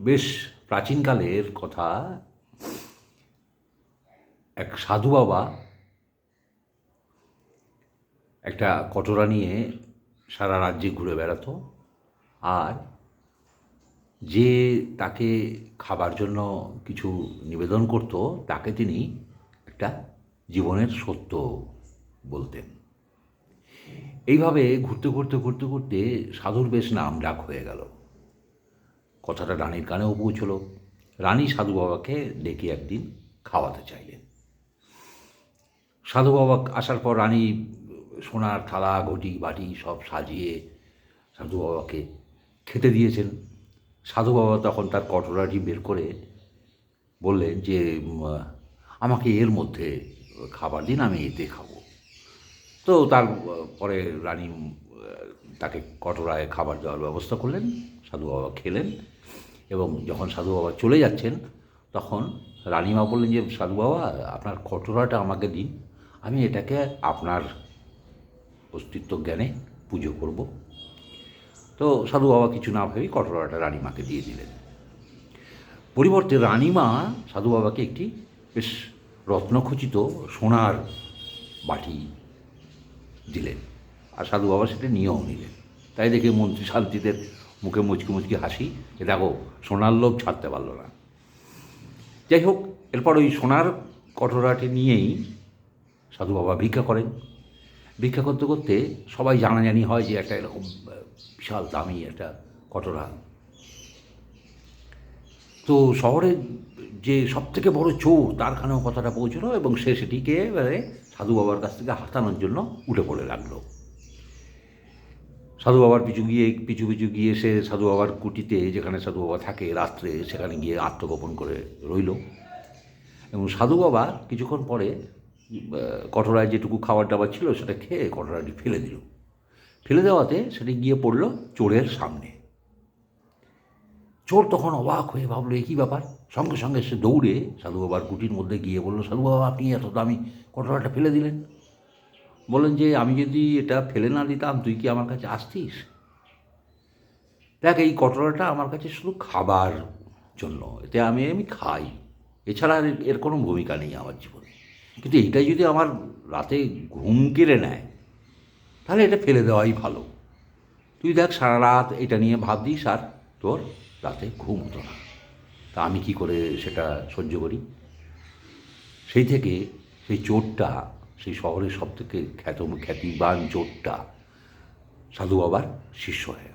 বেশ প্রাচীনকালের কথা। এক সাধু বাবা একটা কটোরা নিয়ে সারা রাজ্যে ঘুরে বেড়াতো, আর যে তাকে খাবার জন্য কিছু নিবেদন করত তাকে তিনি একটা জীবনের সত্য বলতেন। এইভাবে ঘুরতে ঘুরতে ঘুরতে ঘুরতে সাধুর বেশ নাম ডাক হয়ে গেল। কথাটা রানীর কানেও পৌঁছল। রানী সাধু বাবাকে ডেকে একদিন খাওয়াতে চাইলেন। সাধু বাবা আসার পর রানী সোনার থালা ঘটি বাটি সব সাজিয়ে সাধু বাবাকে খেতে দিয়েছেন। সাধু বাবা তখন তার কটোরাটি বের করে বললেন যে আমাকে এর মধ্যে খাবার দিন, আমি এতে খাবো। তো তার পরে রানী তাকে কটোরায় খাবার দেওয়ার ব্যবস্থা করলেন। সাধু বাবা খেলেন এবং যখন সাধু বাবা চলে যাচ্ছেন তখন রানীমা বললেন যে সাধু বাবা, আপনার কটোরাটা আমাকে দিন, আমি এটাকে আপনার অস্তিত্ব জ্ঞানে পুজো করব। তো সাধু বাবা কিছু না ভেবেই কটোরাটা রানীমাকে দিয়ে দিলেন। পরিবর্তে রানীমা সাধু বাবাকে একটি বেশ রত্নখচিত সোনার বাটি দিলেন, আর সাধু বাবা সেটা নিয়েও নিলেন। তাই দেখে মন্ত্রী শান্তিদের মুখে মুচকি মুচকি হাসি, যে দেখো সোনার লোভ ছাড়তে পারলো না। যাই হোক, এরপর ওই সোনার কটোরাটি নিয়েই সাধু বাবা ভিক্ষা করেন। ভিক্ষা করতে করতে সবাই জানাজানি হয় যে একটা এরকম বিশাল দামি একটা কটোরা। তো শহরের যে সবথেকে বড় চোর তার কানেও কথাটা পৌঁছলো এবং সে সেটিকে এবারে সাধু বাবার কাছ থেকে হাতানোর জন্য উঠে পড়ে লাগলো। সাধু বাবার পিছু পিছু গিয়ে সে সাধু বাবার কুটিতে, যেখানে সাধু বাবা থাকে রাত্রে, সেখানে গিয়ে আত্মগোপন করে রইল। এবং সাধু বাবা কিছুক্ষণ পরে কটোরায় যেটুকু খাবার দাবার ছিল সেটা খেয়ে কটোরাটি ফেলে দিল। ফেলে দেওয়াতে সেটি গিয়ে পড়ল চোরের সামনে। চোর তখন অবাক হয়ে ভাবলো এ কী ব্যাপার। সঙ্গে সঙ্গে সে দৌড়ে সাধু বাবার কুটির মধ্যে গিয়ে বলল, সাধু বাবা, আপনি এত দামি কটোরাটা ফেলে দিলেন। বললেন যে আমি যদি এটা ফেলে না দিতাম তুই কি আমার কাছে আসতিস? দেখ, এই কটোরাটা আমার কাছে শুধু খাবার জন্য, এতে আমি খাই, এছাড়া এর কোনো ভূমিকা নেই আমার জীবনে। কিন্তু এইটাই যদি আমার রাতে ঘুম কেড়ে নেয় তাহলে এটা ফেলে দেওয়াই ভালো। তুই দেখ সারা রাত এটা নিয়ে ভাবদিস আর তোর রাতে ঘুম হতো না। তা আমি কি করে সেটা সহ্য করি? সেই থেকে সেই চোরটা, সেই শহরের সবথেকে খ্যাতিবান চোরটা সাধু বাবার শিষ্য হয়ে